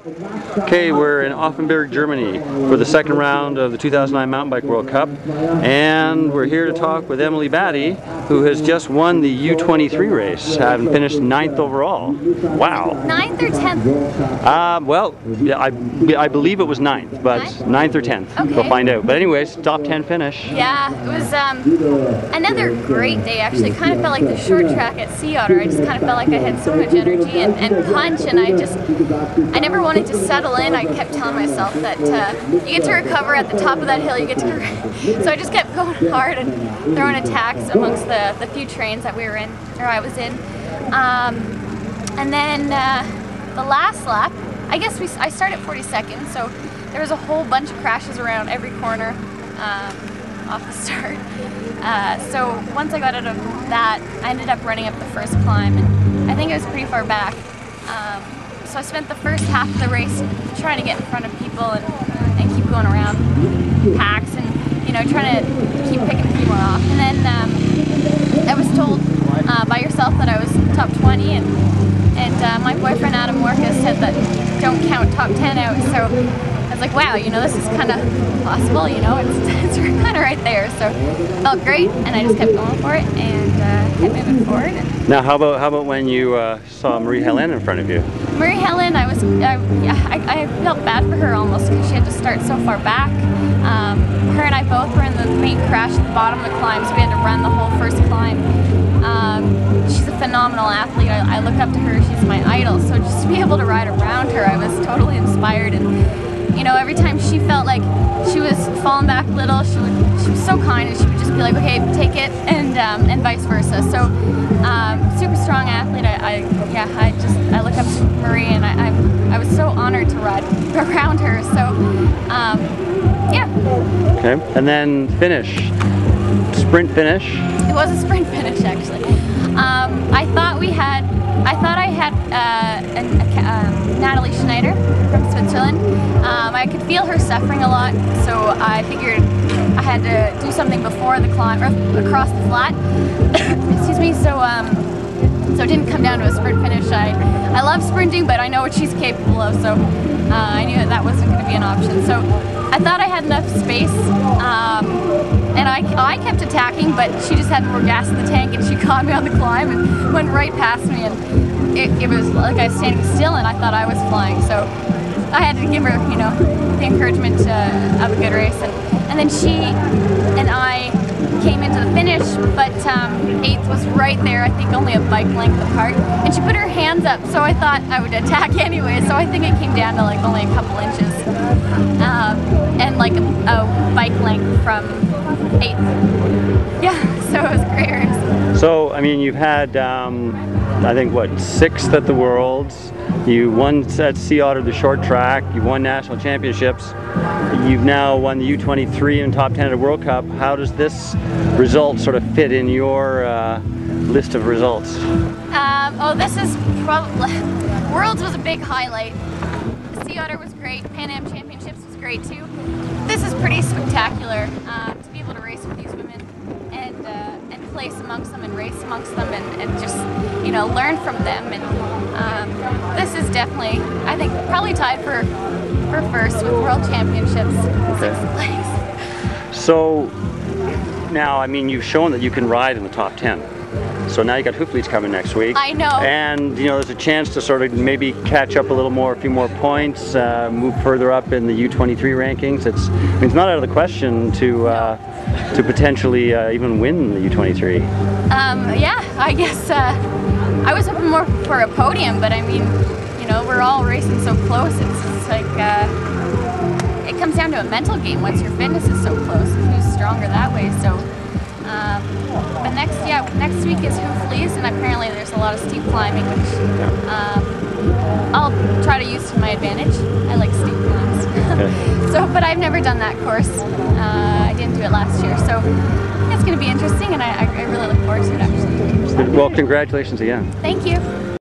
Okay, we're in Offenburg, Germany for the second round of the 2009 Mountain Bike World Cup, and we're here to talk with Emily Batty, who has just won the U23 race, having finished 9th overall. Wow. 9th or 10th? Well, yeah, I believe it was 9th, but 9th or 10th. Okay. We'll find out. But anyways, top 10 finish. Yeah, it was another great day actually. It kind of felt like the short track at Sea Otter. I just kind of felt like I had so much energy and punch, and I never wanted to settle in. I kept telling myself that you get to recover at the top of that hill, you get to so I just kept going hard and throwing attacks amongst the few trains that we were in, or I was in. And then the last lap, I guess I started 42nd, so there was a whole bunch of crashes around every corner off the start. So once I got out of that, I ended up running up the first climb, and I think it was pretty far back. So I spent the first half of the race trying to get in front of people and keep going around packs and, you know, trying to keep picking people off. And then I was told by yourself that I was top 20, and my boyfriend Adam Warka said that don't count top 10 out. So I was like, wow, you know, this is kind of possible, you know, it's kind of right there. So it felt great, and I just kept going for it and kept moving forward. Now, how about when you saw Marie-Hélène in front of you? Marie-Hélène, I felt bad for her almost because she had to start so far back. Her and I both were in the main crash at the bottom of the climb, so we had to run the whole first climb. She's a phenomenal athlete. I look up to her. She's my idol. So just to be able to ride around her, I was totally inspired. And you know, every time she felt like she was falling back a little, she was so kind, and she would just be like, okay, take it, and vice versa. So super strong athlete. I look up to Marie, and I was so honored to ride around her. So yeah. Okay, and then finish, sprint finish. It was a sprint finish actually. I thought I had Natalie Schneider from Switzerland. I could feel her suffering a lot, so I figured I had to do something before the climb, or across the flat. Excuse me. So it didn't come down to a sprint finish. I love sprinting, but I know what she's capable of, so I knew that wasn't going to be an option. So I thought I had enough space, and I kept attacking, but she just had more gas in the tank, and she caught me on the climb and went right past me, and it was like I was standing still, and I thought I was flying. So I had to give her, you know, the encouragement of a good race, and then she and I came into the finish, but 8th was right there, I think only a bike length apart, and she put her hands up, so I thought I would attack anyway, so I think it came down to like only a couple inches, and like a bike length from 8th. Yeah, so it was a great race. So, I mean, you've had, I think, what, 6th at the Worlds, you won at Sea Otter the short track, you won national championships, you've now won the U23 and top 10 at a World Cup. How does this result sort of fit in your list of results? This is probably, Worlds was a big highlight. Sea Otter was great, Pan Am Championships was great too. This is pretty spectacular, to be able to race with these women and place amongst them and race amongst them and just, you know, learn from them. And this is definitely, I think, probably tied for first with World Championships, 6th place. So now, I mean, you've shown that you can ride in the top 10. So now you got Hoofleets coming next week. I know. And, you know, there's a chance to sort of maybe catch up a little more, a few more points, move further up in the U23 rankings. It's not out of the question to potentially even win the U23. Yeah, I guess I was hoping more for a podium, but I mean, you know, we're all racing so close. It's like it comes down to a mental game once your fitness is so close, and who's stronger that way. So. But next week is Hoofleets, and apparently there's a lot of steep climbing, which I'll try to use to my advantage. I like steep climbs. Okay. So, but I've never done that course. I didn't do it last year, so it's going to be interesting, and I really look forward to it actually. Well, congratulations again. Thank you.